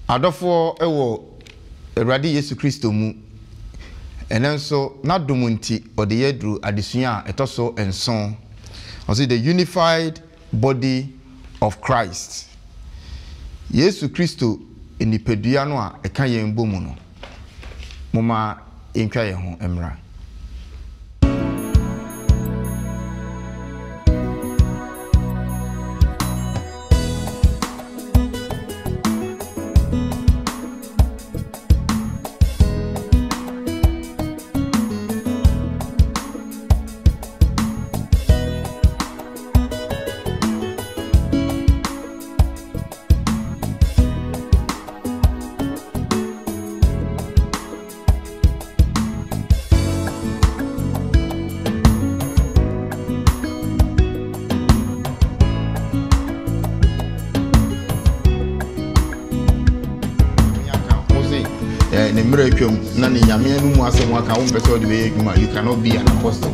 Adofo ewo Awurade Yesu Kristo mu enenso na domunti ode yedru adesua etoso enson. Also the unified body of Christ. Yesu Kristo enipadua no a eka yen bomu no. Moma enkwa ye ho emra. You cannot be an apostle.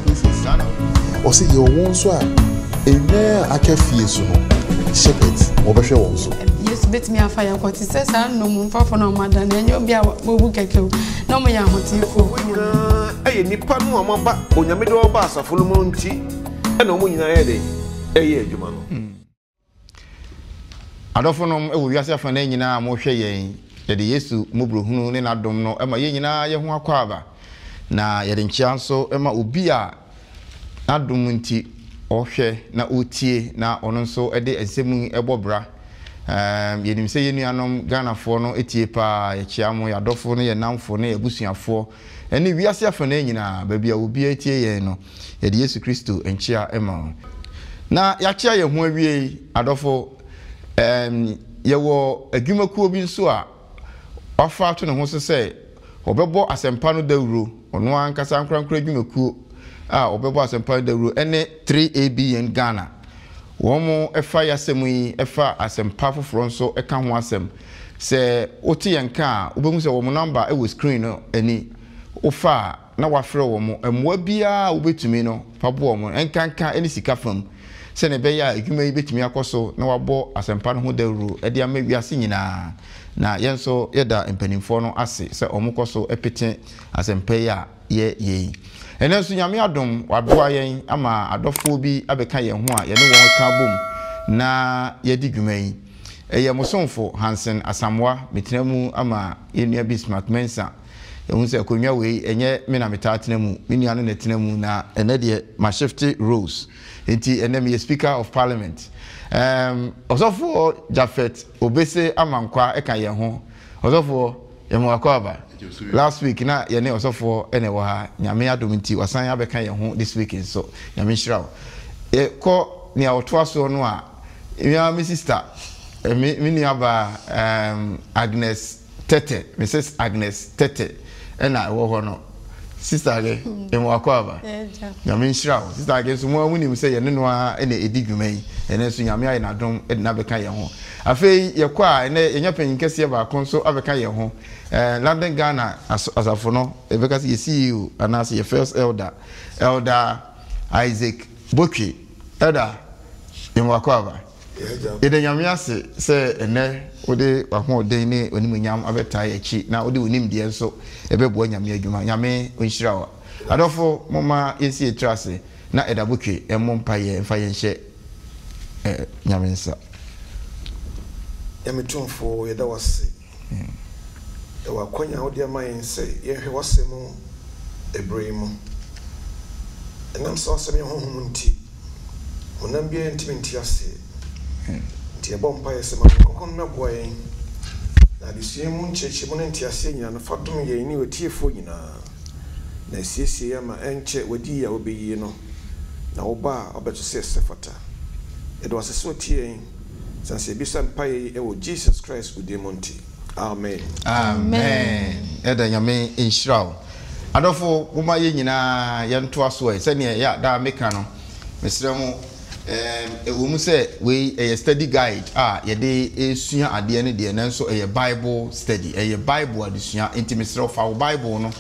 Or say your one swag. I can feel so. Shepherds, over also. Yes, bet me a fire. What he says, I no more for no matter than you'll be a book. No more, I nipa no amaba onyamido oba asafulu monti e no mu nyina yede eye adwuma no adofo no e wo wiase afa na nyina mo hwe yen yede Yesu mobrohunu ne nadom no e ma ye nyina ye ho akwaba na yede nkia nso e ma obi a nadom nti ohwe na otie na ono nso e de ensemu e bobra yenim se ye nuanom Ganafo no etie pa ye kia mo ya dofo no ye namfo no ye busuafo eni wiase afa na nyina ba bia obi etie ye no ye de Yesu Kristo enchia ema na ya chia ye ho awie adofo ye wo adwumaku obi nso a ofa to ne ho so se obebo asempa no dawuro ono ankasa nkrankra adwumaku a obebo asempa no dawuro ene 3ABN Ghana womo efa yasemu yi efa asempa foforo nso eka ho asem se oti yanka obemu se womo number e wo screen no ani ofa na wafre womo emwa bia obetumi no pabo womo enkanka eni sika fam se ne be ya adwuma yi betumi akoso na wabo asempa no ho dawuro e dia ma wiase nyina na yenso yeda empanimfo no ase se omokoso epete asempa ya ye enenso nyame adom wadoa yen ama adofo bi abeka yen ho a ye ne won ka bom na yedi dwuman eye mosomfo Hansen Asamwa metinamu ama yenua Bismarck Mensa ehun se konwa we enye me na metaatinamu menua no netinamu na ene de ma shifty rules enti ene me speaker of parliament osofo Jafet Obese amankwa eka yen ho osofo yemwakaba last week na ye ne osofo ene wo ha nyame adom nti wasan abeka ye ho this week so nyame hirawo e ko ne awoto aso no a my sister me ni aba Agnes Tete Mrs Agnes Tete ena wo ho no sister ge emwakaba nyame hirawo sister ge so mo woni se ye ne no a ene edigwumai ene so nyame aye na dom ede na beka ye ho afei ye kwa ene enya panyinkese ba konso abeka ye ho London Ghana asafo no ebeka se CEO anase ye first elder Isaac Bokwe elder emwakwaba ede nyame ase se ene ode wako den ne onimunyam abeta ye chi na ode onim de enso ebebo nyame adwuma nyame onhyira wa adofo moma yesi etrase na eda Bokwe emmompa ye mfa ye nhye nyame nsa Yamitumfo yeda wase ewa kwanya odi amayin se yehwe wase mu ebremu enam so asem ye honhom nti honam bia ntimi nti ase nti ebompa yese ma kokon na boyen na bisue mu ncheche mu nti ase nyina no fadom ye ni otiefo nyina na siesie ya ma enche wadi ya obeyi no na oba obeto se sefata edo wase so tie sanse bisa mpaye ewo Jesus Christ udemonti amen amen eda nyame inshraw adofo kuma ye nyina ye nto aso e se ne ya da meka no mesre mu ewo mu se we study guide ye de esua ade ne de nanso Bible study Bible adesua enti mesre fa Bible no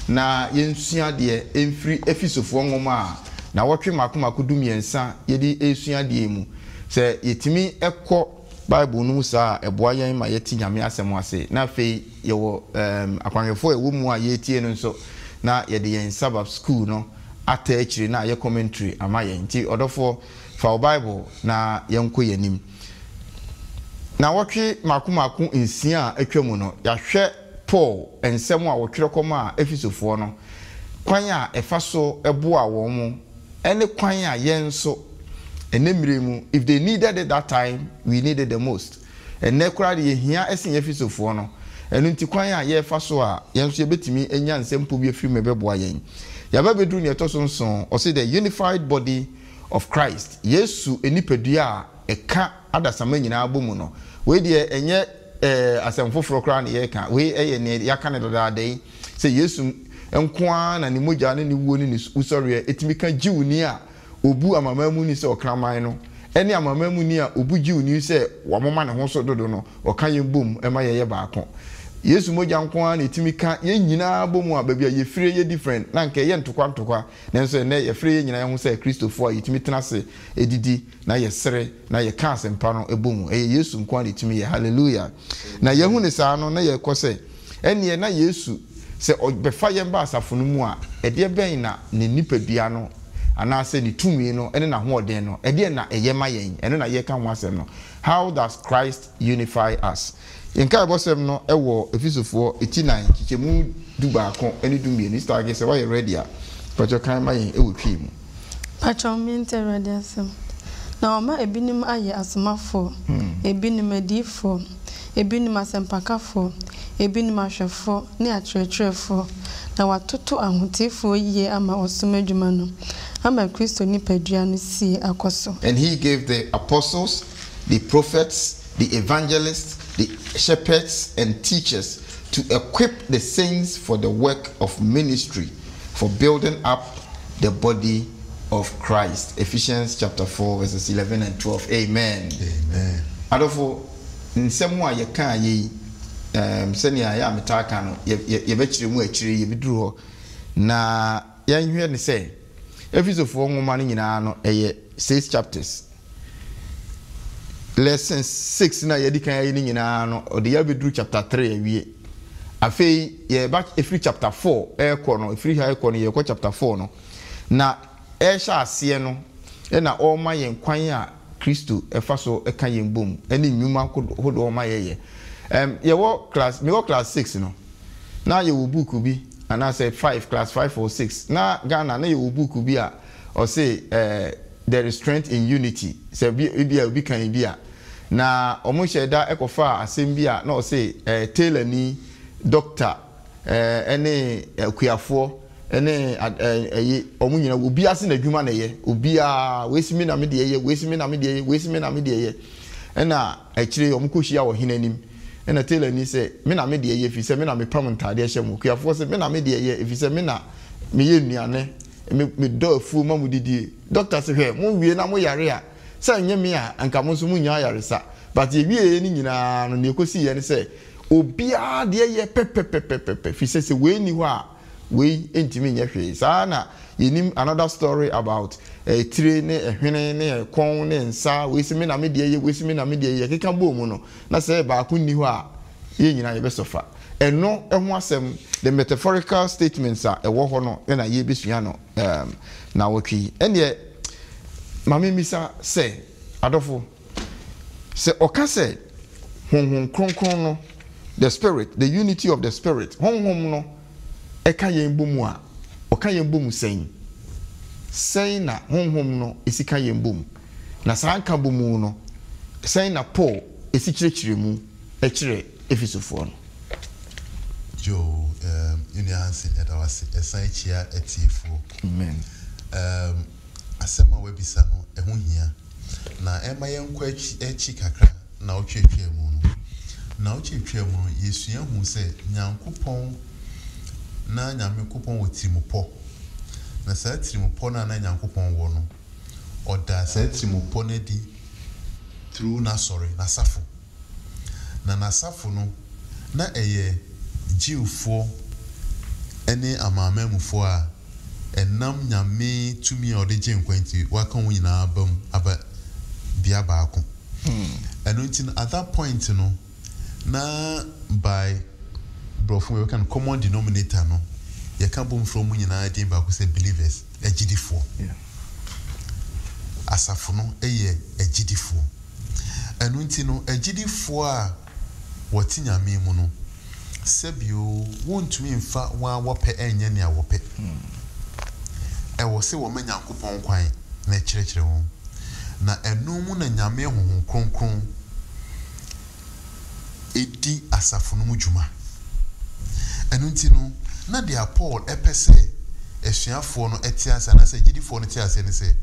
na ye nsua de emfiri efisofo nwoma na wotwe makomako dumiensa ye de esua de mu se yetimi ekọ Bible no sa eboa yan ma yeti nyame asem ase na fe ye wo akwanhefo ewo mu a yetie no nso na ye de yen Sabbath school no ata akiri na ye commentary ama ye nti odofo fa Bible na yenko yanim na wotwe makumaku nsia atwamu no ya hwe Paul ensem a wotwere koma a Efesofo no kwan a efaso eboa wo mu ene kwan a yenso enemiremu if they needed it that time we needed the most ene kura de hia esen Efesofo no enu nti kwan a ye faso a yenso yebetimi enya nsempo bi afiri mebeboa yen ya ba bedru ne etosonson o say the unified body of Christ Yesu enipadua a eka adasama nyina abomu no we de enye asemfoforo kra ne ye ka we eye ne ya ka ne dodade say Yesu enkoa na ne mogya ne wuo ne usori etimi ka jiwuni a obu amamamu ni se okraman no ene amamamu ni a obu jiwuni se wamoma ne ho so dodo no oka yembom ema ye baako Yesu mogya nkoa na etimi ka ye nyina bomu a babia ye fire ye different na nke ye ntokwa nenso ne ye fire ye nyina ye ho se Kristofo a etimi tenase edidi na ye sere na ye ka asempa no ebomu Yesu nkoa na etimi ye hallelujah na ye hu ne saa no na ye kose ene na Yesu se obefa ye mba asafo no mu a ede ben na ne nipadua no ana se ni tumi no ene na hoɔden no ede na eyema yen ene na ye ka ho asem no how does Christ unify us in ka bosem no ewo Efesofo 89 chichemu dubaako ene dumie ni start se why ready a pacho kan ma yen ewo twi mu pacho mente ready asem na oma ebinim aye asomafo ebinim adifo ebinim asempakafo ebinim ahwefo ne akyerɛkyerɛfo na watoto ahotifo yie ama osomadwuma no ama Kristo nipadua no sie akoso. And he gave the apostles, the prophets, the evangelists, the shepherds and teachers to equip the saints for the work of ministry, for building up the body of Christ. Ephesians chapter 4 verses 11 and 12. Amen. Amen. Adofo nsemu a yeka yi senia ya metaka no ye bechire mu achire ye biduru ho na yanhwe ne se Efesofo nwoma no nyina no eye 6 chapters lesson 6 na ye dikan yi nyina no ode ya biduru chapter 3 awie afei ye back every chapter 4 ekọ no every ha ekọ no ye ekọ chapter 4 no na sha ase no na o ma yen kwan a Kristo efaso eka yen bom eni nwuma hodo o ma ye ye wo class me wo class 6 no na ye wo book bi and I say 5 class 5 or 6 na Ghana na ye wo book bi a or say there is strength in unity say bi obi kan bi a na omo sheda ekofa asem bi a na o say tailor ni doctor ene akuafo ene omo nyina obi ase na adwuma na ye obi a wesimi na me de ye wesimi na me de ye wesimi na me de ye ena akire omo kohia wo henanim ena tailor ni say me na me de ye fi say me na me pam ntade hyem akuafo say me na me de ye fi say me na me ye nuane me do afu ma mu didi doctor say hwe mo wie na mo yare a say nye me a anka mo so mu nya yare sa but ye wie ni nyina no ne ekosi ye ne say obi a de ye pepepepepe fi say we ni ho a we entimi nya hwe sa na yenim another story about tire ne ehwene ne kon ne nsa we si me na me de ye we si me na me de ye keka bo mu no na say ba ko ni ho a ye nyina ye be sofa eno eho asem the metaphorical statements a ewo ho no na ye besua no na wotwi ene mame misa say adofo say oka say honhom kronkron no the spirit the unity of the spirit honhom no eka yen bomu a oka yen bomu sen na honhom no esika yen bomu na sanka bomu no sen na Paul esikyerɛkyerɛ mu ekire Efesofo no Joe, Hansen at our Essaichia etifo. Amen. Asema webisa no ehu hia. Na ema yenkwa echi kakra na otwetwe mu no. Na otwetwe mu Yesu hu se Nyankopɔn na Nyankopɔn wotirimupɔ. Na sa tirimupɔ na Nyankopɔn wo no. Oda sa tirimupɔ na di through na sorry na safo. Na safo no na eye Jiwfo ene amamamufo a enam nyame tumi a ode je nkwanti waka wo nyina abam aba bia baako And at that point, na by brofun we can common denominator no. You can't boom from when you know idea about say believers a GD4. Yeah. Asafuno a GD4. And when you know a GD4 what in your memono. Sebio won't to in fact one wape and yenya wape. I was say woman yankupon quine, na church room. Na enum na nyame honhom kronkron edi asafo no mujuma enu nti no na dia Paul epese esuafo no etiasa na se gidifo no tiasa ne se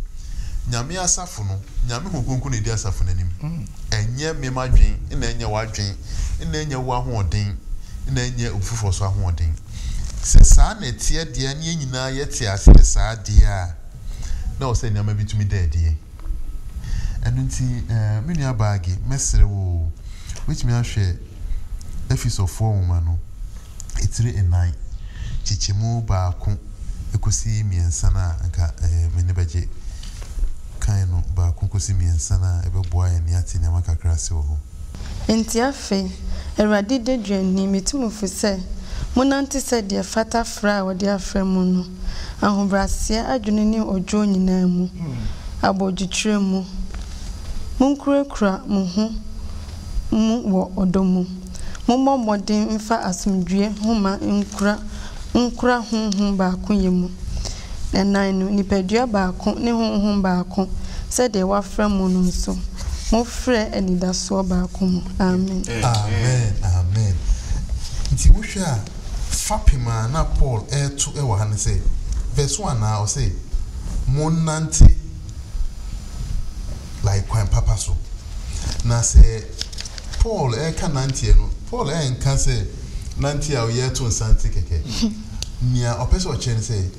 nyame asafo no nyame honhom kronkron edi asafo nanim enye memadwen na enye wadwen na enye wo ahoden na enye ofufo so ahoden se saa na tie dia ne nyina yetiasa saa dia na o se nyame bitumi dadie enu nti menu abagi mesere wo which me ahwe Efeso 4 woman no etire enai chichimu ba ko ekosi miensa na nka mene baje kan no ba ko kosi miensa na ebeboa ya ne ati ne makakra se wo enti afe Erade de dwani metumufu se monante se de fata fra wo de afra mu no ahobrase adwene ne odwo nyina mu abodwetire mu munkurakura mu ho mu wo odomu mommo modin mfa asumdue homa nkura honhom ba ko yemu enan no nipadua ba ko ne honhom ba ko se de wafra mu no so mo frɛ anidaso ba ko mu amen amen amen nti wo hwa fapima na Paul to e wa ha ne se verse 1 na o se monante like kwan papa so na se Paul ka nantie no Paul nka se nantie a ye to nsante keke nia opeso chen se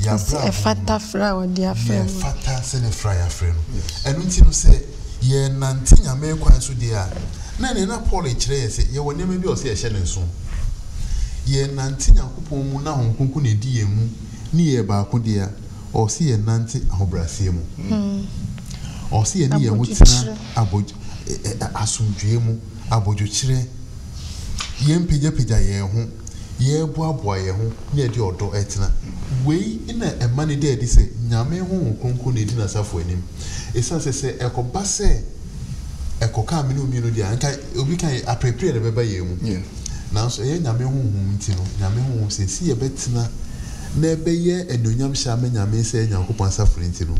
ya bra fata fra wo dia fra fata se ne fra ya fra no enu nti no se ye nante nyame kwan so dia na ne na Paul kire se ye woni me bi o se ye hye ne nso ye nante yakopon mu na honkonko na di ye mu ni ye ba ko dia o se ye nante ahobrase mu o se ye ni ye wutina aboj asundwe mu abodwokyire yempeja ye ho ye boaboa ye ho na edi odo etina wei ina emane de edi se nyame ho nkonko na edi na safo anim esanse se ekoba se ekoka amene omi no dia nka obi kan aprepare de beba ye mu na so ye nyame ho nti no nyame ho se si ye betina na ebeye enonyam sha me nyame se nyankopon safo nti no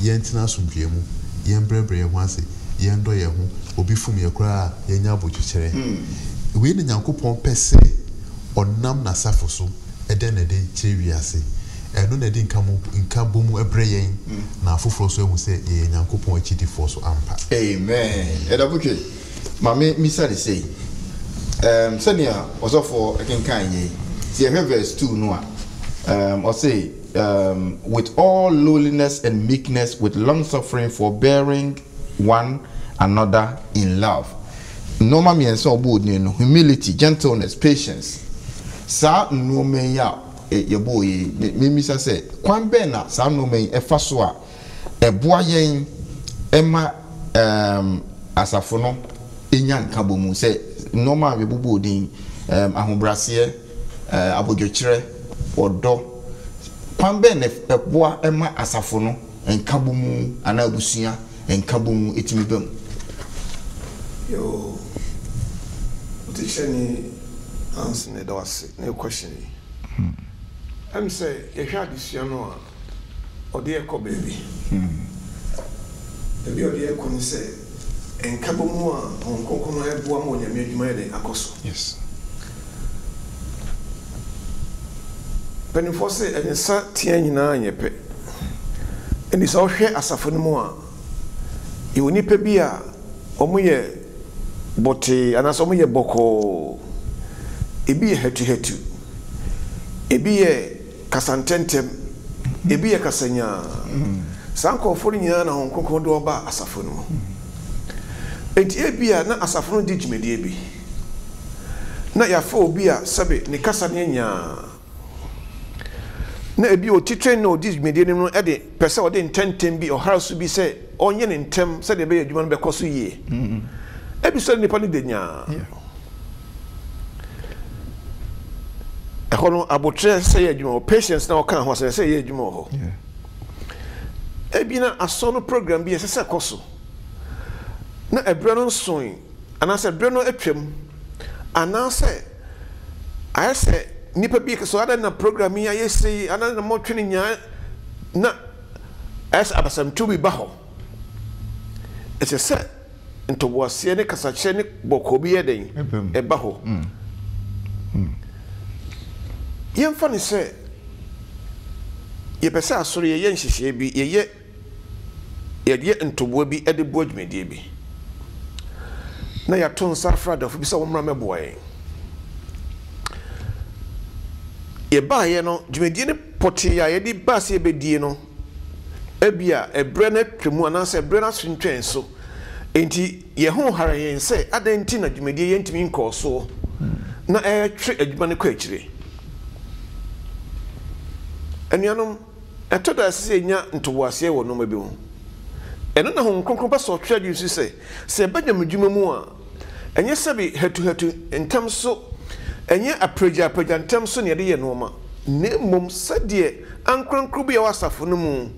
ye ntina asundwe mu ye mbrebre ho ase ye ndo ye ho obi fum ye kura ye nya abodwokyere we ne nyankopon pese onam na safo so eden na de kyerwi ase eno na de nka bomu ebre yen na afoforo so ehu se ye nyankopon akidi for so ampa amen edabuke mame misali say senia osofo ekenkan ye see verse 2 no or say with all lowliness and meekness with long suffering forbearing one another in love. Normal means so good, humility, gentleness, patience. Sa no me ya your boy, me say, Kwan bena, sa no me e faswa, e boyen, Emma asafono, inyan kabumu, say, normal we bubu din, ahombrasie, abodwokyere, odo. Kwan bena e boa Emma asafono, en kabumu, anabusia, en kabumu etimibem. Yo, teacher ni answer ne dawase ne question. I'm say you had this no or dear ko baby. Ebi o dear ko say en kabumu a onkonko no eboa mo nyame adwuma de akoso. Yes. Penifo say en sa tia nyina anyepe. Eni so hwe asafo no mu a e woni pa bi a omoye bote anaso omoye boko ebi ye hetu ebi ye kasantentem ebi ye kasanya sanko fori nyina na honkonko do ba asafo no enti ebi a na asafo no di djumedi ebi na ya fa obi a sabe ne kasa ne nya na ebi o titwe na odi dwumedie no e de pese o de ntentem bi o haraso bi se onye ne ntem se de be adwuma no be koso yie ebi so nipa ni de nya ekono abotre se ye adwuma o patience na o kan ho se ye adwuma ho ebi na asono program bi se koso na ebre no nson ana se ebre no atwam ana se ayese nipa bi so ada na program ya yesi ana na motwene nya na as abasam to bi ba ho ese se ntoboase ne kasache ne bokobi eden e ba ho yemfa ne se ye pesa asore ye nhihye bi ye ntobo bi e de bodwumedie bi na ya ton safra da fu bi se wo mra meboye ye ba ye no dwumedie ne poti ya ye di ba se ebedie no ebia ebre na twemu ana se ebre na swintwen so enti ye ho hara ye se adenti na dwumedie ye ntimi nko so na twe adwuma ne kwa akire anuanom etoda se nya ntoboase wo no ma bi ho eno na ho konkron ba so twa adwuma se badwam dwuma mu a enye sabi hatu entam so enye apreja ntem so ne de ye no ma ne mom sade ankrankru bi ya wasafo no mu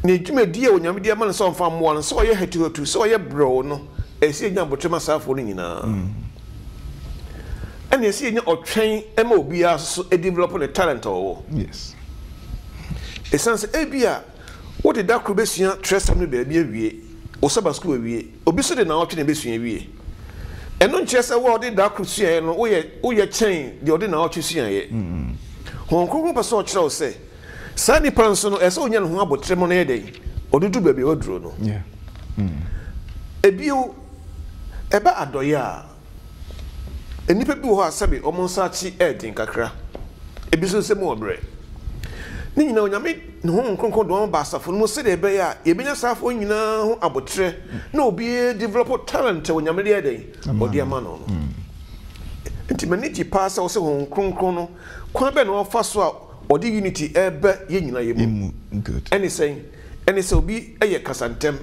ne dwumadi ya onyame de ma ne so mfa mo no so ye hatu so ye bro no esi nya botrema safo no nyina ene esi nya otwen ema obi ya so develop the talent o yes essence ebia what did that kubesua tresam no ba bia wie o Sabbath school wie obi so de na otwe ne besua wie eno nchese wo de da krusua no wo ye chen de ode na otwesua ye hon kokon pa so kire o se sani panso no ese onya no ho abotrem no ye dey odudu ba bi oduro no yeah ebio eba adoya enipa bi wo asabe omonsachi edin kakra ebi so se mo obre ni nyina onyame ne ho nkronkron do ba asafo no se de be ya yebenya safo nyina ho abotre na obi develop talent onyame de dey odi ama no nti maniti pasa wo se ho nkronkron no kwa be no fa so a odi unity ebe ye nyina ye mu good any say obi eye kasantem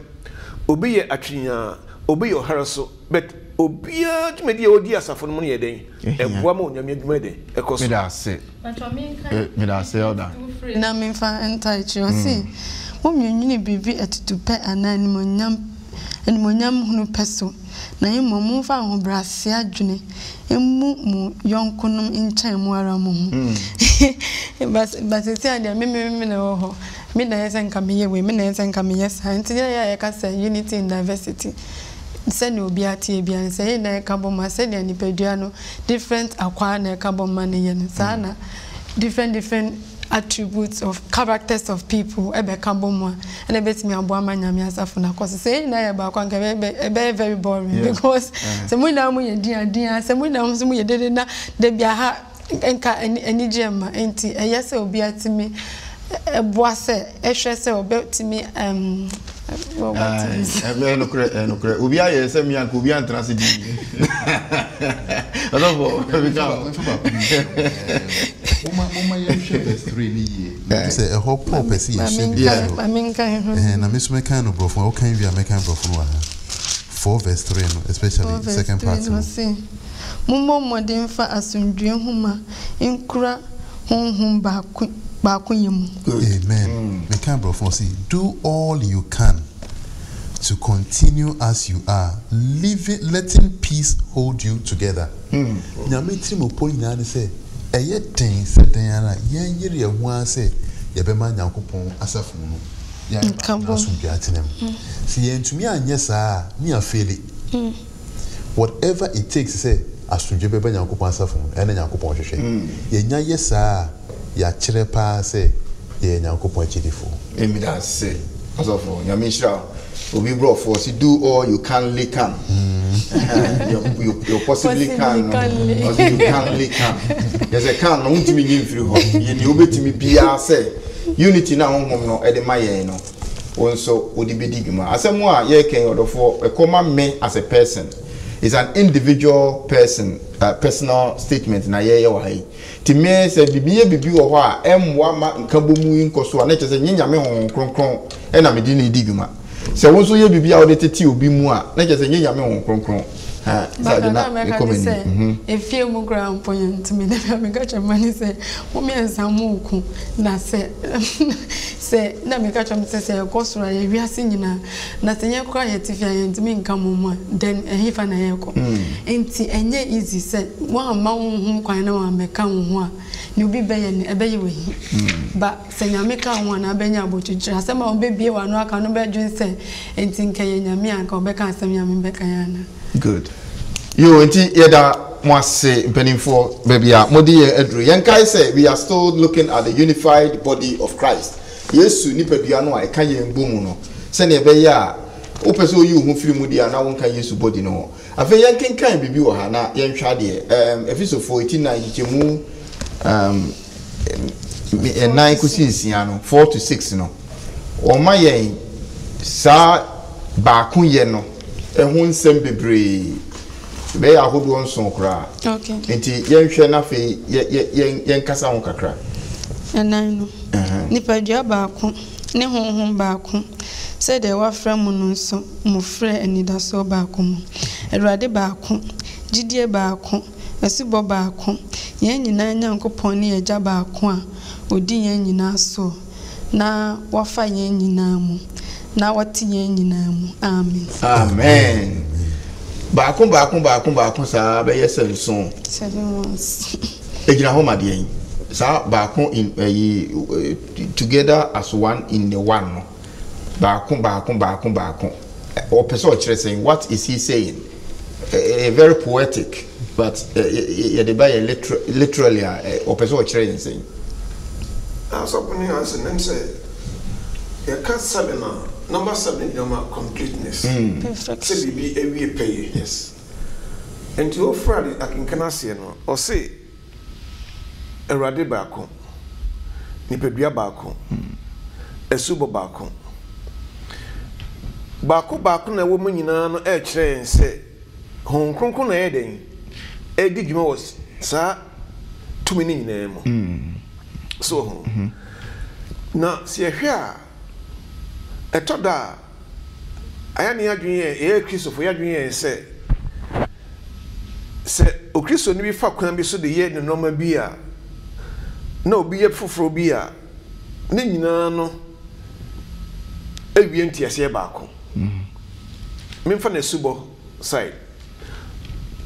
obi ye atwinya obi ye haraso but obi a dwumedi odi asafo no ye den eboa ma onyame dwuma den ekoso me da se oda na me fa entitle o si wo nwenwini bibi etutupe ananimonyam hunu peso na yemo mu fa ho brase adwene emu mu yonkonom nkyɛn mu ara mu but se ade me na wo ho me na yesa nka me ye we me na yesa nka me yesa nti ya ka say unity in diversity send obi ati bia nse ye na ka bo ma se de nipadua no different akwa na ka bo ma ne ye no sana different attributes of characters of people ebe ka bo mo and ebe timi abo amanyame asafo na cause say na ye ba kwa nka be very boring because se mu na mu ye dia se mu na mu ye dede na de bia ha enka eni jema enti eye se obi atimi eboa se ehwe se obetimi no kure obi aye se mi anka obi antrase di alofo we come Uma ye share verse 3 ni ye say a hope pop person ye share na me so me kan no brofo o kan wi a me kan brofo no 4 verse 3 no especially second part no mummo modern fa asundwe huma nkura honhom ba yemu. Amen. We can brofo see do all you can to continue as you are, letting peace hold you together. Nyame trimo po nyina ne se eye den se den ara yen yire ho ase ye be ma Nyankopon asafo no ya asu bia tenem si yen tumi anye saa ni afeli whatever it takes say asunje be Nyankopon asafo no ene Nyankopon hwehwe ye nya ye saa ya kire pa se ye Nyankopon achidifo emi da se asafo nyame shira obi bro for si do all you can lick can you possibly can or you can there's a can no ntimi nyim firi ho ye ni obetimi bia say unity na honhom no e de maye no wonso odi bedigma asemu a ye ken odofo e koma me as a person it's an individual personal statement na ye wa hai ti me se bibi wo ho a emwa ma nka bomu nkoso a na che se nyanyame ho kronkron e na me di ni diguma se wo so ye bibi a wo de tete obi mu a na che se nyanyame ho kronkron ha sa de na if you mu ground point to me me got your money say wo me ensamu ku na se na me got your say ko so ya wi ase nyina na tenye kwa ye tifia ye ntimi nka mu then ehifa na ye ko enti enye easy say wo ama wo hu kwan na wa meka wo hu a ni obi be ye ebe ye we ba se nyame ka ho na benya abotuchira asema obebie wa no aka no be dwen say enti nka ye nyame anka obeka asem nyame beka yana. Good. You enti yeda mwase mpenimfo baby a modi edru yenkai say we are still looking at the unified body of Christ. Yesu nipadua no a eka ye mbomu no se ne be ya opese oyi hu firi mu dia na wonka Yesu body no afa yenkenkan bibi wo ha na yenhwa de Efeso 14:9 yichemu 9 kusinsia no 4 to 6 no o ma yen sa ba kun ye no ehun nsem bebre be ya hodo nson kra okay enti yenhwe na fe yen kasa ho kakra enan no nipadua ba kun ne honhom ba kun se de wa fra mu no nso mu fra anidaso ba kun Awurade ba kun gidie ba kun asibo ba kun yen nyina Nyankopon ne agya ba kun a odi yen nyina so na wafa yen nyina mu na wati yen nyina mu amen amen baako sa be yesel so 7 months ejina ho made yin sa baako in together as one in the one no baako or person kire saying what is he saying very poetic but the by literally or person kire saying asopuni answer nem say ya ka sabena number 7 number completeness perfect say bibi ewie pay yes and to offer akinkana se no o say Awurade baako nipadua baako esubo baako na wo mu nyina no e kire nse hon kronkron na ye den e di dwuma was sa tumi ni nyina mu so na se hwe a etoda aya ni adwen ye Kristofo ya adwen ye se o Kristo ni bi fa kwan bi so de ye ne normal bi a na obi ye foforo bi a ne nyina no ewie ntiase baako memfa na subo side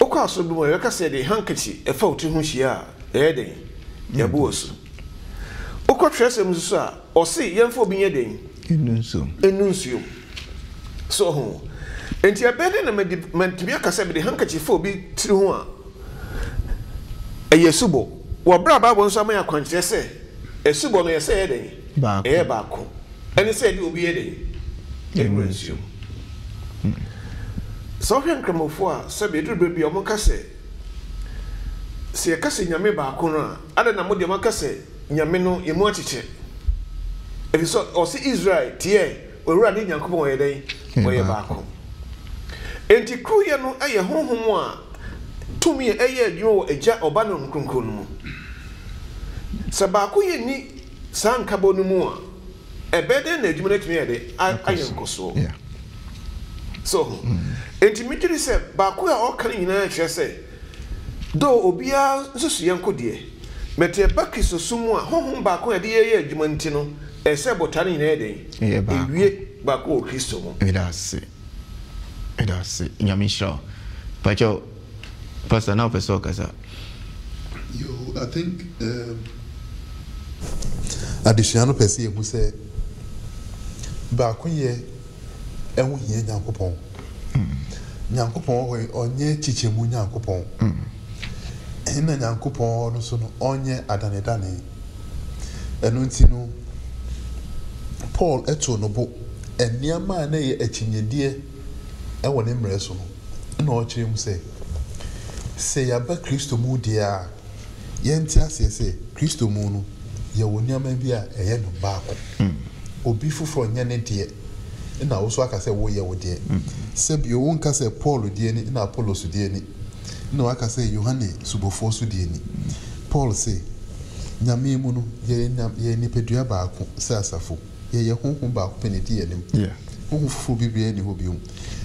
okwa so bi mo ye ka se de handkerchief e fa oti ho hia a e den ya bo osu okwa twesem so a o se yemfa obi ye den enunso so ho enti abede na mentibia ka se be de handkerchief fa obi tiri ho a eyesubo wo bra Bible nso amaya kwankyere se esubo no ye se ye den baako eni se di obi ye den enunso so hwen kramofo a se be duru bia o mo ka se ye ka se nyame baako no a ada na mo de mo ka se nyame no ye mo achiche ebi so o se Israel tie owura de Nyankopon ye den wo ye baako enti kruye no aye honhom a tumi eye adwo agya oba no nkronkron mu se baako ye ni sankabo no mu a ebede na adwuma na tumi ye de aye nkoso so enti mitiri se baako a o kan nyina kire se do obia nsusu ye nkode mete bakiso sumu a honhom baako ye de ye adwuma nti no ese botane nyina ye de ewie baako o Kristo mu Edase nyamisha pacho pastor now person kasa I think additional person who say baako ye ehu hie Nyankopon Nyankopon we onye chichemu Nyankopon ena Nyankopon no so no onye adanedane enu nti no Paul eto no bo eniama na ye achinyedie ewo ne mre so no na o kire mu se ya ba Kristo mu dia yenti asese Kristo mu no ye woniama bi a eye no baako obi fufuro nya ne de na wo so aka sɛ wo yɛ wo de sɛ bi wo nka sɛ Paul de ni na Apollos de ni na aka sɛ Yohane subofo so de ni Paul sɛ nyame mu no ye nipadua baako sɛ asafo ye honhom baako pɛ ne di yanim honhom fufu bibia ni ho biom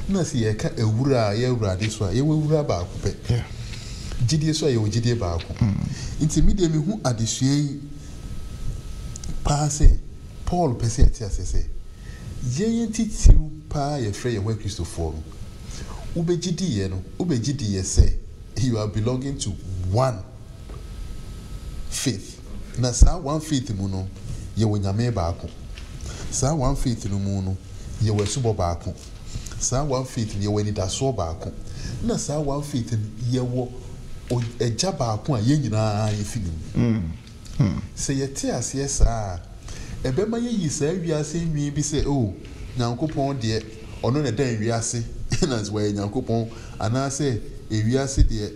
na sɛ ye ka awura ye awurade so a ye wura baako pɛ gidie so a ye gidie baako nti mi de mi hu adesua yi pa sɛ Paul pɛ sɛ ati asese ye titiru pa ye frɛ ye ho Kristofo no ubegidi ye no ubegidi ye sɛ you are belonging to one faith na saa one faith mu no ye wo nyame baako saa one faith no mu no ye wo subo baako saa one faith ye wo nidaso baako na saa one faith ye wo eja baako a ye nyinaa ye finim se ye te ase saa ebema ye yi saa wiase nwi bi se oh nyankopon de ono na dan wiase na so ye nyankopon ana se ewiase de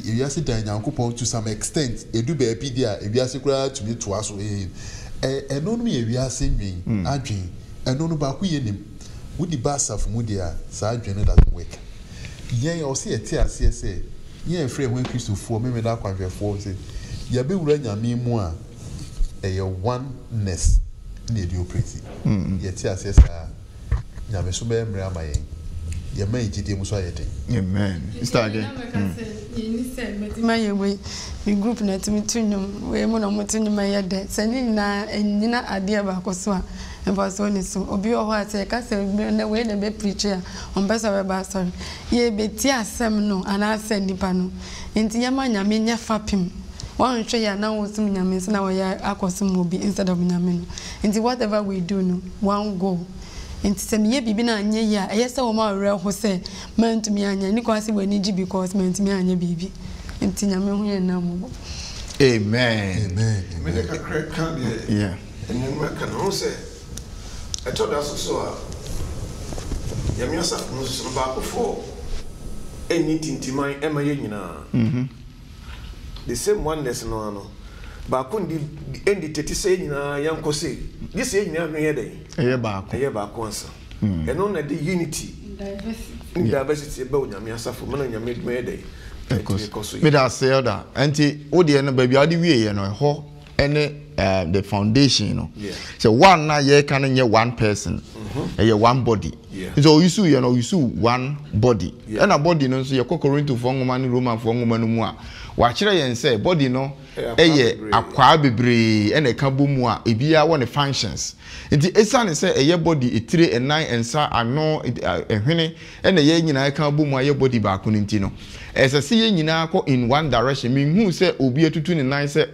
ewiase dan nyankopon to some extent edu ba bi dia ewiase kura tumi to aso eno no ewiase nwen adwen eno no ba ku ye nim wudi ba asafo mu dia saa adwen no doesn't work yen o se ete ase se yen frɛ ho Kristofo me da kwanhwɛfo se ya be wura nyame mu a oneness na edi operate yete ase saa nyame so be mra amayen ye ma ejide mu so ayede amen start again ni say metima ye we the group na timi tunum we mu na mutunum ayede sani na enyina ade ba koso a embaso ni so obi o ho ate ka se na we na be preacher on be so be ba sorry ye beti asem no ana ase nipa no enti ye ma nyame nya fapim one hwe ya na wo sum nyame se na wo ya akosum obi instead of nyame no enti whatever we do no one goal enti se me ye bibi na anye ya eye se wo ma were ho se mantumi anya ni kwase wani gi because mantumi anya bibi enti nyame hu ye na mo amen me de ka crack can yeah and then me kan ho se I told us so nyame asaf no so ba ko fo eni tintiman ema ye nyina the same oneness no ano ba ko ndi endi tete say nyina yanko say this say nyina no ye dey eye ba ko ansa eno na the unity diversity be nyame asaf mo na nyame dum ye dey me da say that anti wo de no ba bia de wie ye no ho ene the foundation no so one na ye can nye one person one body so you see one body and a body no so ye Corinto for ngoma ni Roman for ngoma no mu a wa kire yen say body no akwa bebre ene ka bo mu a ebia won functions nti esane say eye body etire enan ensa ano ehwene ene ye nyina ka bo mu a ye body ba ko nti no esese ye nyina ko in one direction me hu say obi etutu ne nan say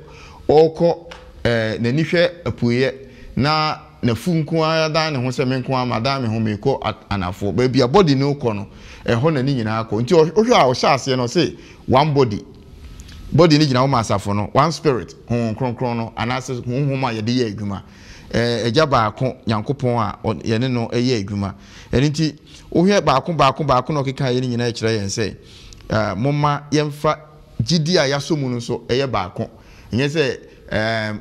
oko na nihwe apuye na funku ada ne ho se menko amada me ho me ko anafo ba bia body no ko no ho na ni nyina ko nti ohwe a o sha ase no say one body ni nyina o masafo no one spirit ho kronkron no anase ho ma ye de ye adwuma eja ba ko yankopon a ye ne no ye adwuma enti ohwe ba ko no keka ye ni nyina kire ye say momma yemfa gidi a yasomu no so eye ba ko nye say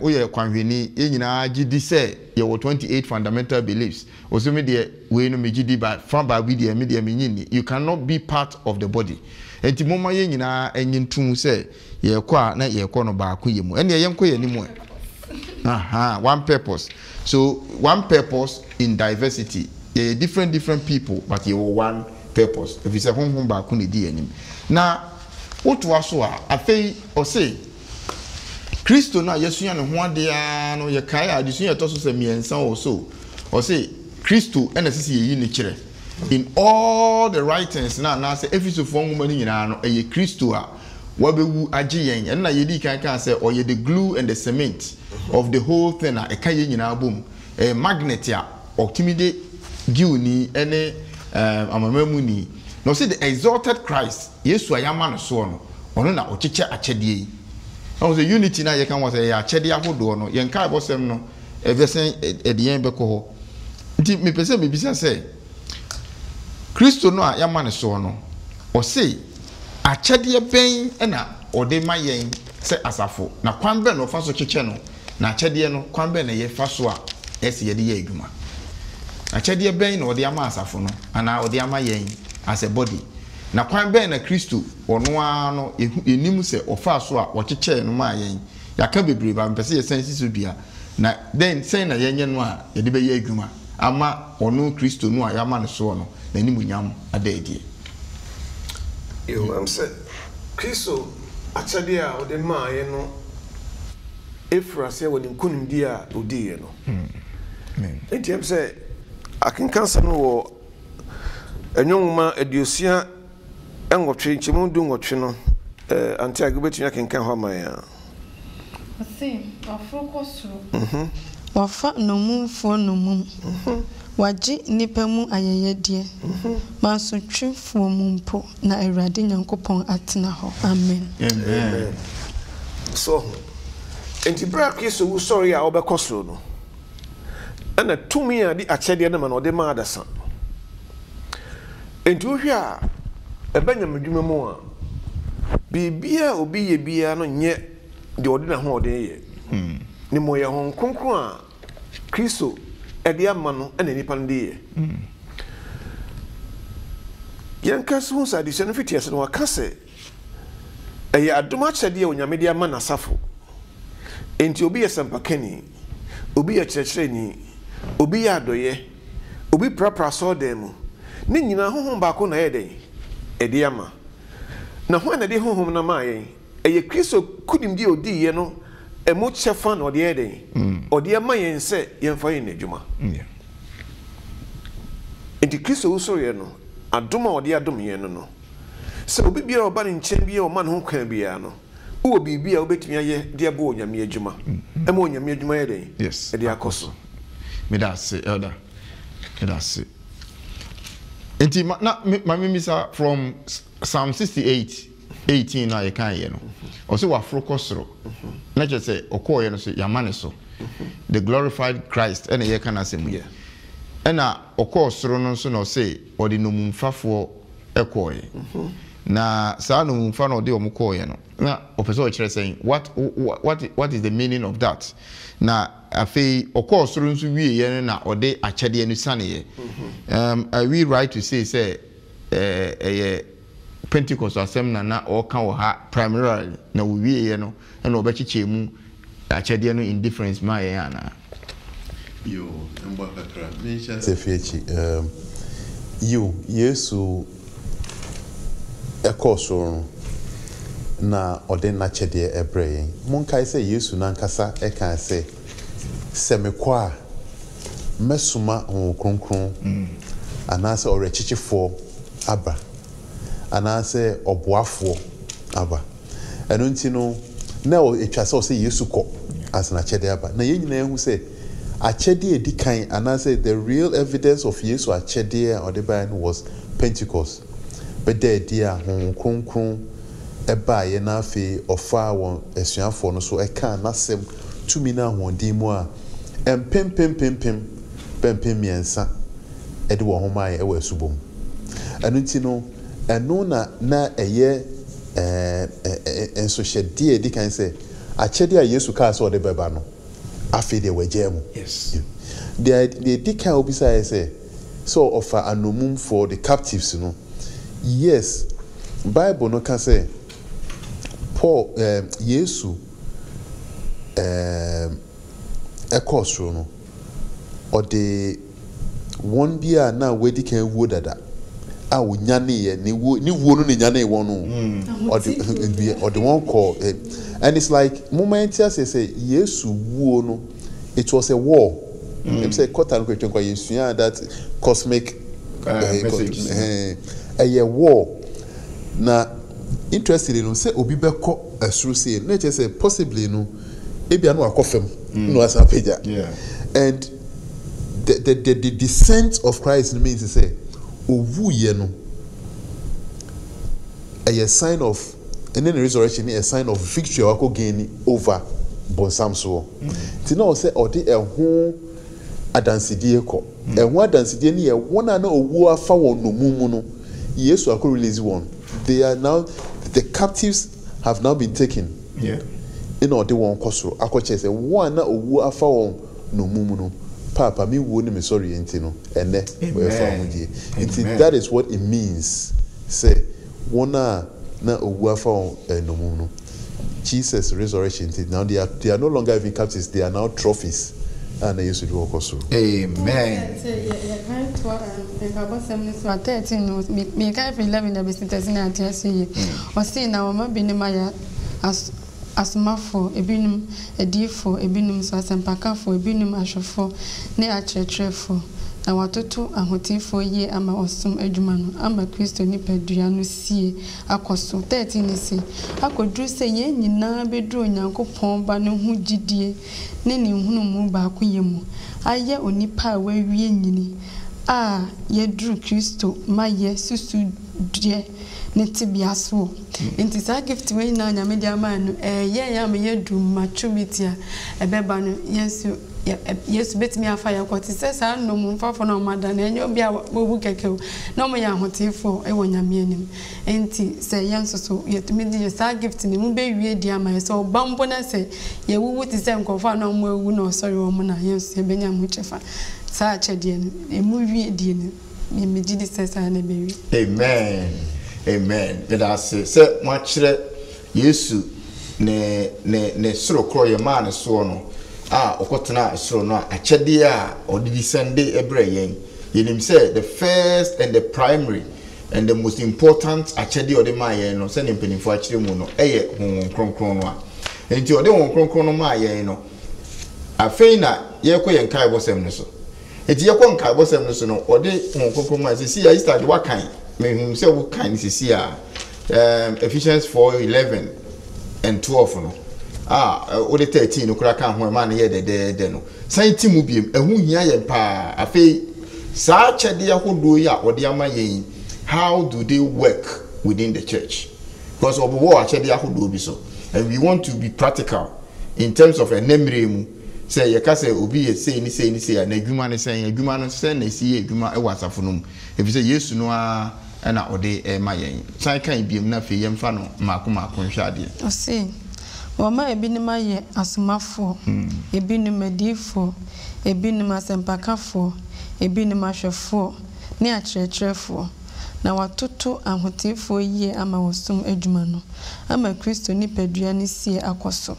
oye kwanhweni ye nyina gidi say ye 28 fundamental beliefs osumi de we no me gidi ba from ba bi de me nyini you cannot be part of the body enti momma ye nyina enyintum say ye kwa na ye ko no ba ko ye mu ene ye nko ye ni mu one purpose so one purpose in diversity ye different people but ye one purpose if you say honhom ba ko ne di anim na otu aso a afei o say Kristo na yesuya ne ho ade a no ye kai adesuya to so se miensa o so o say Kristo ena sisi ye yi ne kire in all the writings na say efisofo nwoma ni nyina no eye Kristo a wabewu age yen na ye di kan say o ye the glue and the cement of the whole thing a eka ye nyina bom magnet a optimide giuni ene amamamu ni no say the exalted Christ yesu ayama no so no ono na ocheche achedie no say unity na ye kan was ya achede ahodo no ye nkai bosem no evesen edien beko ho nti me pese me bisa say Kristo no ayama no so no o say achede ben na ode mayen say asafo na kwan be no fa so cheche no na achede no kwan be na ye fa so a ese ye de ye adwuma akyɛdeɛ bɛn na ɔde ama asafo no ana ɔde ama yɛn as a body na kwan bɛn na Kristo ɔno ara no enim sɛ ɔfa so a ɔkyekyɛ no ma yɛn yaka bebree ba mpɛ sɛ yɛsan si so bia na then sɛn na yɛnyɛ no a yɛde bɛyɛ adwuma ama ɔno Kristo no a yɛama no so no n'anim nyam ada adie am said Kristo akyɛdeɛ a ɔde maa yɛ no efrase wɔ ne nkonimdi a odi yɛ no nti am sɛ akenka sɛ no wɔ enwoma aduosia enwɔtwe nkyemu du nwɔtwe no anti agobetumi akenka hɔ ma ya ase afroko soro wafa nomumfo nomum waji nipa mu ayeyedie mansotwefo mumpo na Awurade Nyankopɔn atena hɔ amen amen so enti bra Kristo wu sorry a obekɔ soro no ana tumi a di akyɛdeɛ no ma no de ma adasa enti wohwe a ɛbɛnya medwuma mu a bibia obi yɛ bia no nyɛ de ɔde na ho ɔde yɛ ni mo yɛ hon konkro a Kristo ɛde ama no ɛna nipa no de yɛ yɛnka so sa de no fiti ase no waka sɛ ɛyɛ adom akyɛdeɛ onyame de ama n'asafo enti obi yɛ sampakani obi yɛ kyerɛkyerɛni obi yɛ adɔyɛ obi prapra so dan mu ne nyina honhom baako na yɛ den ɛde ama na ho na de honhom na ma yɛn ɛyɛ Kristo kudim de odi yɛ no emu kyɛfa na ɔde yɛ den ɔde ama yɛn sɛ yɛmfa yɛn n'adwuma enti Kristo wo so yɛ no adom a ɔde adom yɛn no sɛ obi biara ɔba ne nkyɛn biara ɔma ne ho kan biara no wo bibi a wobetumi ayɛ de abo onyame adwuma ɛma onyame adwuma yɛ den ɛde akɔ so me da se elder me da se enti na mamimisa from Psalm 68:18 na ye kan ye no ɔse waforo kɔ soro na kyerɛ sɛ ɔkɔɔ ye no so yamane so the glorified Christ ɛna ye kan asɛm ye ɛna ɔkɔɔ soro no so na ɔse ɔde nomumfafoɔ ɛkɔɔ ye na saa nomumfa na ɔde ɔmo kɔɔ ye no na ɔpɛ sɛ ɔkyerɛ sɛ what is the meaning of that na afei ɔkɔɔ soro nso wie ye na ɔde akyɛdeɛ no sane ye are we right to say Pentecost asem na ɔka wɔ ha primarily na wie ye no na ɔbɛkyekyɛ mu akyɛdeɛ no indifference ma yɛ ana yo mbo kakra me sha se fiechi yo Yesu ekosoro na ɔde na kyɛdeɛ ɛbrɛ yɛn monkae sɛ Yesu nankasa ɛka sɛ semekɔ a mesuma ho kronkron anaasɛ ɔrekyekyefoɔ aba anaasɛ ɔboafoɔ aba ɛno nti no na etwa sɛ ɔsɛ Yesu kɔ asena kyɛdeɛ aba na yɛn nyinaa hu sɛ akyɛdeɛ edi kan anaasɛ the real evidence of Yesu akyɛdeɛ a ɔde ba no was Pentecost bɛda adi a ho kronkron ɛba yɛ na afei ɔfa wɔn asuafoɔ no so ɛka n'asɛm tumi na ahoɔden mu a mpempempempem miɛnsa ɛde wɔn ho maa yɛ ɛwɔ asubom ɛno nti no ɛno na ɛyɛ nsohyɛdeɛ edi kan sɛ akyɛdeɛ a Yesu kaa sɛ ɔde bɛba no afei deɛ wɔagya mu deɛ edi kan obi sa yɛ sɛ so ɔfa anomum for the captives no yes Bible no ka sɛ Paul Yesu ɛkɔ soro no ɔde wɔn bi a na wedi kan wuo dada a wonyane yɛ ne wuo no ne nyane wɔn no ɔde wɔn kɔ and it's like moment say Yesu wuo no it was a war em say kota no kwetwen kwa Yesu that cosmic a war na interestingly no say obi bɛkɔ asuru say na kyerɛ sɛ possibly no ebia no akɔ fam no asapeja and the descent of Christ means to say owu ye no a sign of and then the resurrection a sign of victory wako gain over bonsam so ti na o say odi ehun adansidie kɔ ehun adansidie ni ye wona na owu afa won no mumu no Yesu akɔ release one they are now the captives have now been taken in odi won kɔ so akɔ kyerɛ sɛ one na owu afa won no mumu no papa me wo ne me sorry enti no ene we fa mo die enti that is what it means say wona na owu afa enomu no Jesus resurrection now they are no longer even captives, they are now trophies and they used to do also. Amen. Me can't feel loving the business in a see or see now my binimaya as asmafo ebinum edifo ebinum so asempakafo ebinum ashofo ne akyerɛkyerɛfo na watoto ahotifo ye ama osum adwuma no ama Kristo nipadua no sie akoso 13 ne se akoduru se ye nyina beduru Onyankopɔn ba ne ho gidie ne ne hunu mu ba akoyemu aye onipa a wawie nyini a yeduru Kristo ma ye susu die ne tibiaso enti sa gift we na nya media man no ye ya me yedu maturity a ebeba no yesu betimi afa ya kwoti se sa no mu mfafo na omada na enyo bia bobu kekew na mo ya hotifo e wonyame anim enti se yensoso yetumi di sa gift ni mu be wie di ama so bambo na se ye wuwu ti se nkofa na mo ewu na osori wo mo na yenso e benya mu chefa sa achedie no emu wie die no me gidi se sa na be wi. Amen. Amen. That's say mwachire Yesu ne soro kro ye ma ne so no okotena soro no achede a odidi sende ebre yen yenim say the first and the primary and the most important achede ode ma yen no say ne mpanifo achire mu no eye honhom kronkron no a enti ode honhom kronkron no ma yen no afeina ye ko yen kai bosem ne so enti ye ko nkai bosem ne so no ode honhom kronkron ma say see ya Easter de wakan me say wo kan see ya Ephesians 4:11 and 12 no o de 13 no kura kan ho ma na ye de no san ti mu biem ehu hia ye pa afei sa chede ahodo ya ode ama yen how do they work within the church because obo wo chede ahodo bi so and we want to be practical in terms of enemre mu say ye ka say obi ye say ni na adwuma ne say adwuma no say na si ye adwuma e wasafo no mu ebi say Yesu no a na ode ma yen san kan biem na fe yem fa no maako nhwade o see wama ebinim aye asomafo ebinim adifo ebinim asempakafo ebinim ahwefo ne akyerɛkyerɛfo na watoto ahotifo yie ama wosum adwuma no ama Kristo nipadua ne sie akoso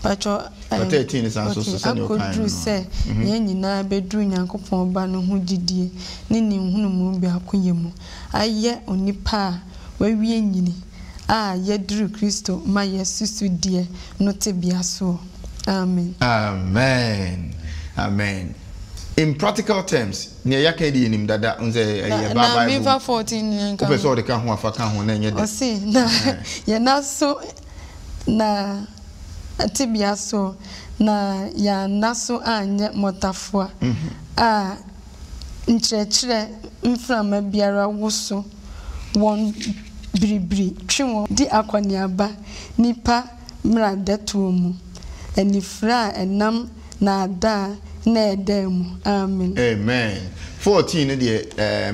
pacho 13 sanso so sene o kan se ye nyina beduru Nyankopɔn ba no ho gidie ne ne hunu mu bi akoyemu aye onipa wawie nyini yedru Kristo ma yesusu die no tebiaso. Amen. Amen. Amen. In practical terms, ne yaka di nim dada unze ya baba Bible 14 nka. Opeso de kan ho afa kan ho na nye de. O si na ye naso na tebiaso na ya naso anye motafo nkyerɛkyerɛ mframa biara woso won bribri twemo di akwaniaba nipa mradeto mu enifra enam na ada na edem. Amen. Amen. 14 ne de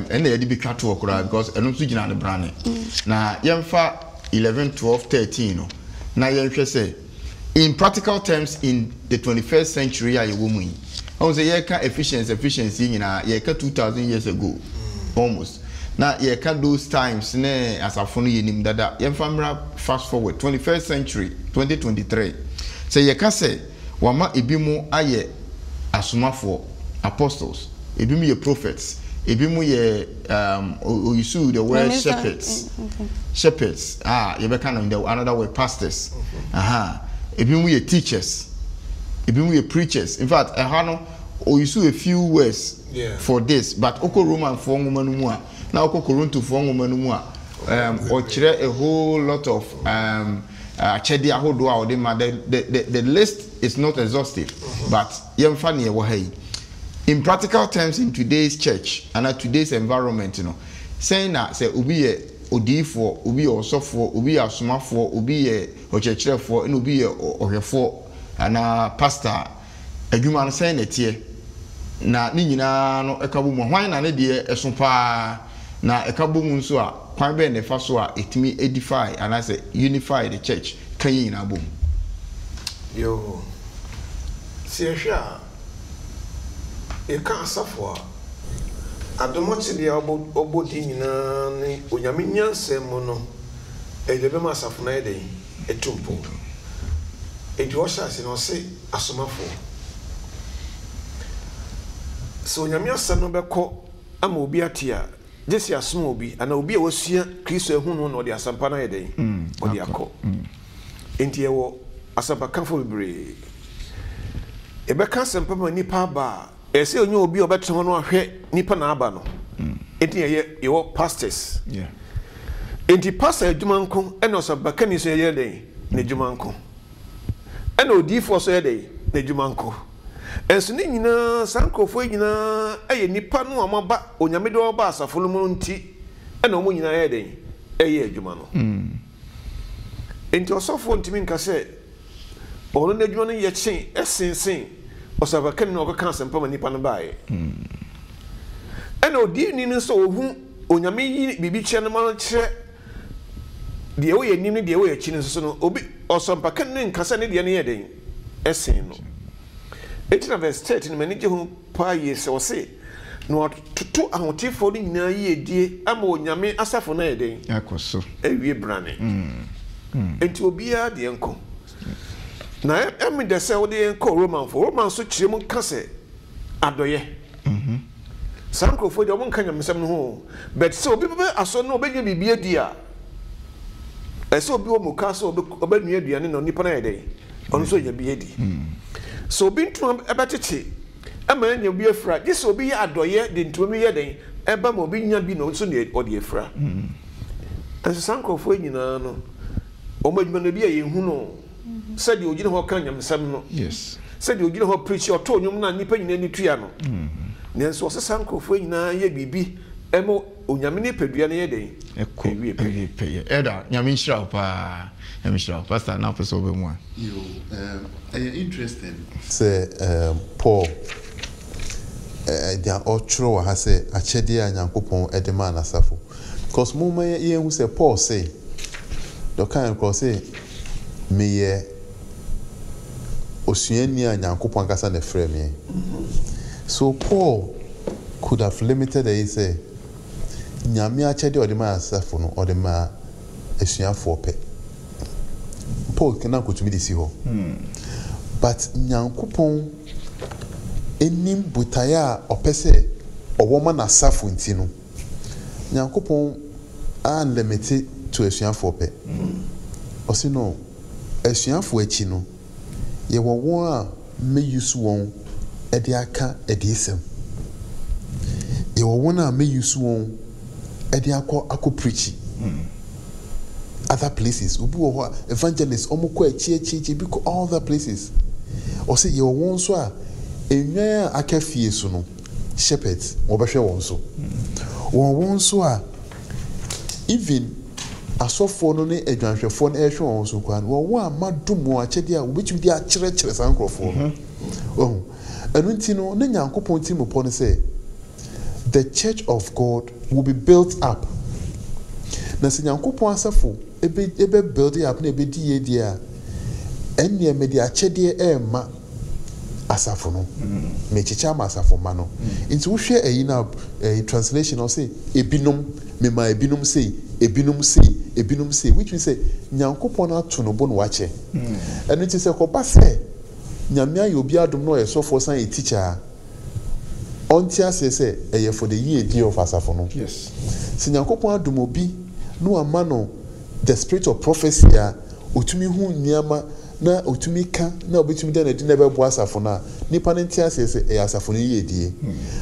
ena yedi bitwa to okura because eno so gina ne brane na yemfa 11 12 13 no na yenhwe say in practical terms in the 21st century aye wo mu yi on say ye ka efficiency nyina ye ka 2000 years ago almost. Now, ye can those times ne asafo no yenim dada. Ye famra fast forward 21st century 2023. Say ye can say wama ebimu aye asomafo apostles, ebimu ye prophets, ebimu ye oyisu the word shepherds. Shepherds. Ye be kind of another word pastors. Ebimu ye teachers. Ebimu ye preachers. In fact, oyisu a few words for this, but oko Roman for ngoma mu a na oko Korinto for ngoma mu a or kire a whole lot of chedi ahodo a ode ma the list is not exhaustive, but yemfa ne wo hai in practical terms in today's church and at today's environment, you know, saying that say obi ye odifo, obi ye osofo, obi ye asomafo, obi ye ochechirefo, and obi ye ohwefo and pastor adwuma no saying etie na ni nyina no ekabo mu hwan na ne de eso pa na ekabo mu nso a kwan be ne fa so a etimi edify and I say unify the church kan yi na bom yo si ehwa You can't suffer. I don't much the obodi ni onyaminya semono. Ejebe masafuna ede etumpo. Ejosha se no se asomafo. So onyamia sano beko ama obi atia. Jesi asomo obi ana obi a wasua Kristo ehu no no de asampa na ede. Odi akọ. Enti ewo asampa kanfo bebre. Ebeka asampa ma nipa ba. Ese onye obi obeto no ahwe nipa na aba no. Enti ye pastors. Yeah. Enti pastor adwumanko ena asampa kan so ye den na adwumanko. Ena odifo so ye den na adwumanko. Enso ni nyina sankofo nyina eye nipa no amaba onyame de oba asafo no mu nti ena omo nyina ye den eye adwuma no. Enti osofo ntimi nka se ono na adwuma no ye chen esensen osaba kan no ka asempa ma nipa no baaye. Ena odi ni no so ohu onyame yi bibi kye no ma kye de wo ye nim ne de wo ye kyi no so no obi osompa kan ne nka se ne de ne ye den esen no. 18 verse 13 manije hu pa yese o se no tutu ahotifo ni nyina yi edie ama onyame asafo na eden yakoso ewie brane enti obia de enko na emi de se wo de enko roman so kire mu kase adoye sankofo de omo kanya mesem no ho but se obi be aso no obenya bibia di a ese obi wo mu ka so obenu aduane no nipa na eden ono so nya bi edi. So bintu ebetete ama nya bi afra gese obi ya adoye de ntumu ye den eba ma obi nya bi no so ne odi afra ase sankofo nyina no o madwuma no bi ye hu no se de ogine ho kan nyamsam no yes se de ogine ho preach o to nyum na nipa nyina ni tua no nenso o se sankofo nyina ye bibi emo onyame ne padua ne ye den ewie pe eda nyame nshira pa nyame pastor na person obe mu a interesting say Paul they are all true wa say achede a Nyankopon edema na safo because mama ye hu say Paul say the kind of say me ye osuani a Nyankopon kasa na frame me so Paul could have limited it say nyame achede odema asafo no odema esuafo pe Paul cannot go to me this year. But Nyankopon enim butaya opese o woman asafu ntino. Nyankopon unlimited to esuafo pe. Osi no esuafo achi no ye wo won a me use won e de aka e de isem. Ye wo won a me use won e de akọ preach. Other places ubu evangelists omukọ echi because all the places o say ye won so a enwan akafie so no shepherds obehwe won so won so a even asofo no ne adwanhwefo no ehwe won so kwa won a madomo achede a obetumi di akyerɛkyerɛ sankrofo no enu nti no ne Nyankopon ti mo no say the church of God will be built up na se Nyankopon asafo ebe build up na ebe di ye dia enne me di achede ma asafo no me chicha ma asafo ma no nti wo hwe eyi na translation o say ebinom me ma ebinom say which means say Nyankopon ato no bo no wache eno ti se ko ba se nyame ayo bi adom no yesofo san e teacher onti ase se eye for the year day of asafo no yes se Nyankopon adom obi no amano the spirit of prophecy a otumi hu niama na otumi ka na obetumi da na di na bebo asafo na nipa ne ntia se e asafo no yedie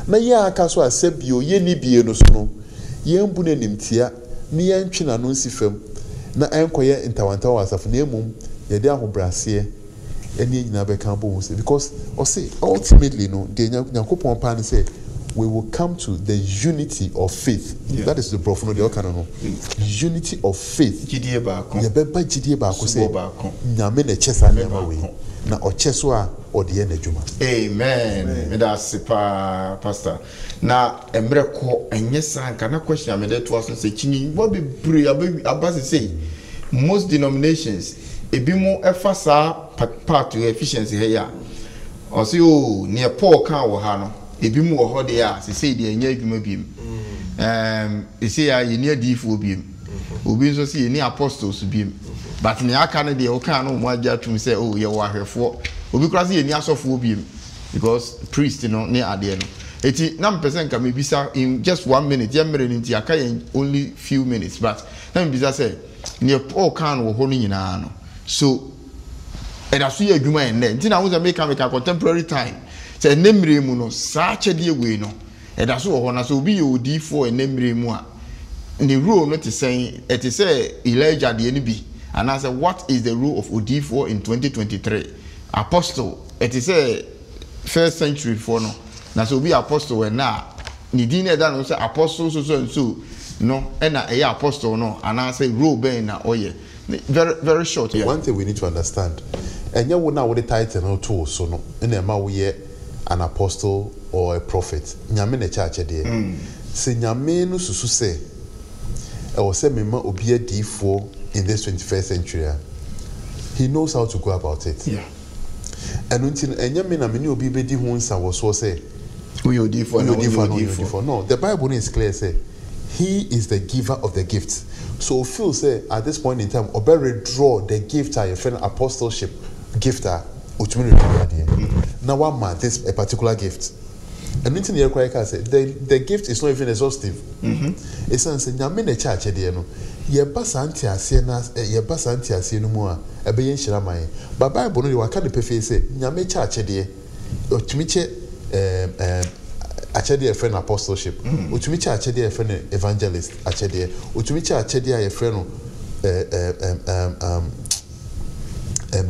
na ye aka so asabio ye ni bie no so no ye mbu na nimtia ne ye ntwe na no nsifam na enkoye intawanta wa asafo na emum ye de ahobrase eni nyina be kan bo se because o say ultimately no de Nyankopon pa ne say we will come to the unity of faith. Yeah. That is the profound unity of faith. Jidie baako. Ye beba jidie baako say nyame na chesa na ma we. Na o cheso a o de na dwuma. Amen. Me da sipa pastor. Na emre ko enye sanka na question me dey to us say chinyi wo be pray abase say most denominations ebi mo efa sa part to efficiency here ya. O say o near Paul kan wo ha no. ebi mu wɔ hɔ de a se sei de anya adwuma biem ese ya yeni adifo biem obi nso se yeni apostles biem but ne aka ne de o kan no mo agya tum se oh ye wo ahwefo obi kura se yeni asofo biem because priest no ne ade no eti na mpese nka me bisa in just 1 minute ya mere nti aka yen only few minutes but na me bisa se ne Paul kan wo ho no nyina no so eda so ye adwuma en ne nti na wo se make contemporary time se nemre mu no saa chede we no eda so wo ho na so obi ye odifo nemre mu a ne rule no te say it is say Elijah de ni bi and I say what is the rule of odifo in 2023 apostle it is say first century for no na so be apostle we na ni din na da no say apostle so no and na e apostle no and I say rule ben na oye very short here. One thing we need to understand and you na with the title no to so no na ma we an apostle or a prophet nyame na church there say nyame no susu say e wo say mema obi adifo in this 21st century he knows how to go about it. Yeah. And until nyame na me ni obi be di ho nsa wo so say we odifo no the Bible is clear say he is the giver of the gift. So feel say at this point in time obe draw the gift your friend apostleship gifter utumi now one man this a particular gift and until you require say the gift is not even exhaustive. It's say nyame na church there no ye basanti ase na ye basanti ase no mu a ebe ye nhira man but Bible no dey waka de pefe say nyame church there utumi che achede friend apostleship utumi che achede friend evangelist achede utumi che achede friend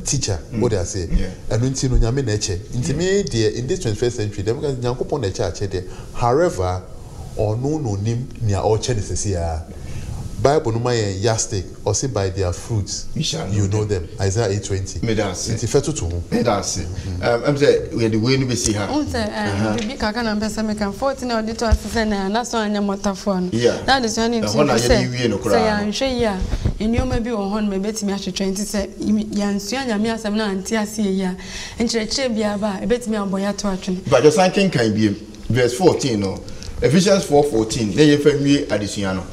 teacher what they say and until no nyame na eche intime there in this 21st century dem because nyankopon na eche achede however ono no nim nia o che nesesia Bible no my yastic or say by their fruits you know them Isaiah 8:20 it's fetu to me that say am say we the way no be see her bibi kaka na mpesa me kan 14 auditor assistant na so anya motafo no that is when it say ya nhwe ya enioma bi wo hon me betimi ahwetwe nti say ya nsua nyame asem na anti ase ya nkyerechire bia ba ebetimi aboya to atwene but just thinking kan bi verse 14 no Ephesians 4:14 na ye famwie adesua no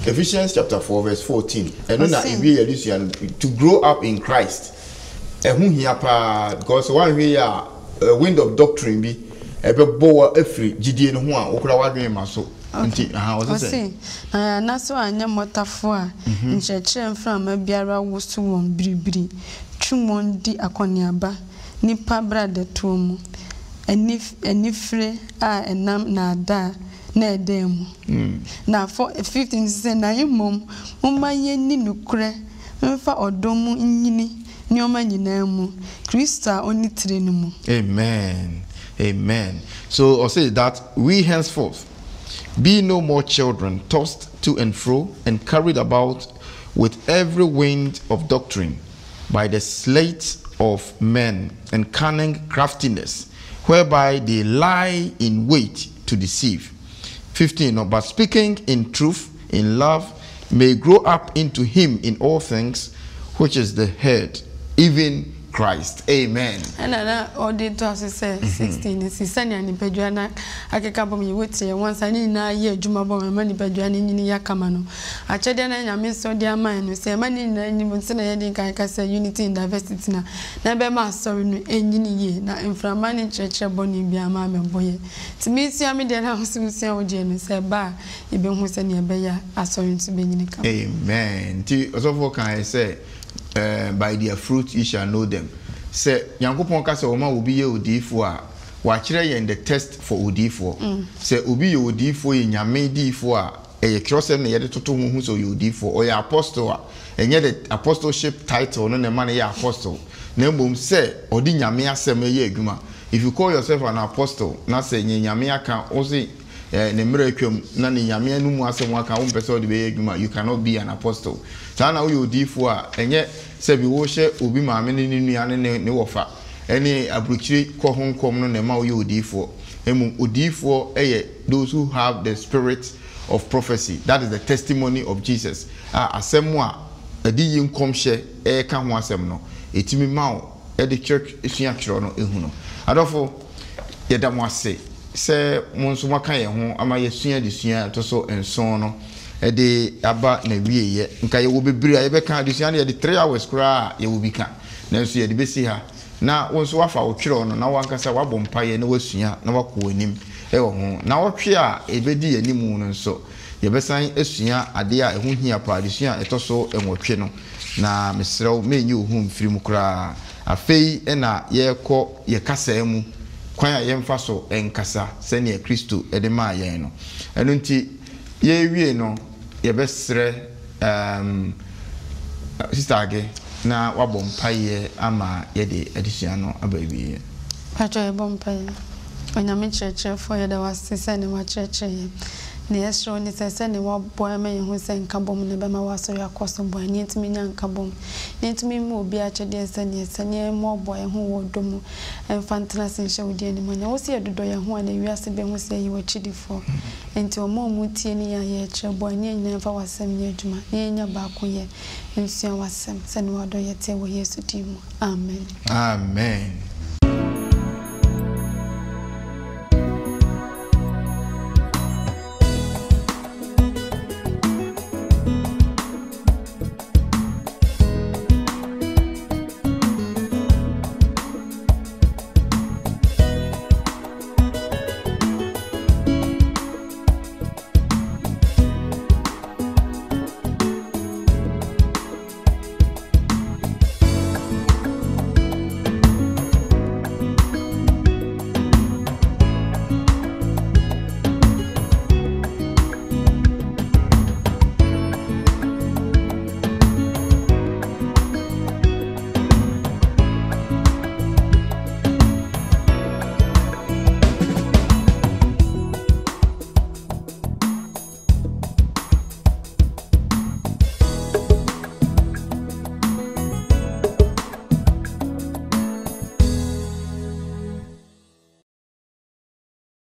Ephesians chapter 4 verse 14 and na we adesua to grow up in Christ ehun hia pa because one we a wind of doctrine bi ebebo afri gidie no ho a okura wadwen ma so nti what say na so anya motafo a nkyerechire mfra ma biara woso won biribiri twumon di akoniaba nipa brada tuomu enifre a enam na ada na edem na for 15 say na yemom momanye ni nukure mfa odomu nyini nyoma nyina mu Krista oni tire no mu. Amen. So I say that we henceforth be no more children tossed to and fro and carried about with every wind of doctrine by the sleight of men and cunning craftiness whereby they lie in wait to deceive. 15 but speaking in truth in love may grow up into him in all things which is the head even Christ. Amen. And I auditor say 16 is sanya ni pejuana akeka bom yi wetie once ani na ye adwuma bom ma ni pejuana nyini ya kama no achede na nyame so dia man no say mani na ni mutse na ye din kan ka say unity in diversity na be ma sorry no enyini ye na inframa ni church boni bia ma me boye timi sia me de na hosusia wo je no say ba e be hu say ne be ya asori ntu be nyini kama. Amen. Ti osofo kan say by their fruit you shall know them. Say Yankopon ka say o ma obi ye odifo a wa kire ye in the test for odifo. Say obi ye odifo ye nyame difo a e krosem na ye de toto hu so ye odifo o ye apostle a enye the apostleship title no na man ye apostle. Na mbom say odi nyame asem ye adwuma. If you call yourself an apostle na say nyame aka o say ne mirakwam na ne nyame anu mu asem aka wo mpese odi be adwuma you cannot be an apostle. Sana wo odifo a enye se bi wo hye obi maame ne nua ne wofa ene abruchiri kohonkom no ne ma wo odifo emu odifo those who have the spirit of prophecy. That is the testimony of Jesus. Asem a edi yinkom hye ka ho asem no etimi ma wo the church esua kiro no ehu no adofo yedam ase se mo nso maka ye ho ama yesua de sua to so enson no de aba na wieye nka ye wo bebre a ye beka de sua na ye de 3 hours kura ye wo bika na nso ye de besi ha na wo nso wafa wo twere no na wankasa wabɔ mpaye na wasua na wakɔ anim ɛwɔ ho na wɔtwe a ebedi anim no nso ye besan asua ade a ɛho hia pa de sua ɛtɔ so enwɔtwe no na mesrew menyi ohum firi mu kura afei na ye kɔ ye kasa mu kwan a yɛmfa so enkasa sɛnea Kristo de maa yɛn no ɛno nti yɛwie no yɛbɛsrɛ sister age na wabɔ mpaeɛ ama yɛde adesua no aba wie patro yɛbɔ mpaeɛ onyame kyerɛkyerɛfoɔ yɛda wase sɛ ne wakyerɛkyerɛ na yɛsrɛ ne sɛ ne wabɔ ama yɛn ho sɛ nkabɔm ne bɛma wasɔre akɔso bɔ ne ntumi nya nkabɔm ne ntumi mu obi akyɛdeɛ sɛ ne sɛ ne mo bɔ yɛn ho wɔ dɔ mu ɛmfa ntena se nhyɛ wo die ne mu nya wo sɛ yɛdodɔ yɛn ho a na wiase bɛhu sɛ yɛ wakyidifo enti ɔmo mu tie ne yɛ kyerɛ bɔ ne nyina mfa wasɛm yɛ adwuma ne nya baako yɛ nsua wasɛm sɛ ne wadɔ yɛ te wɔ Yesu din mu amen amen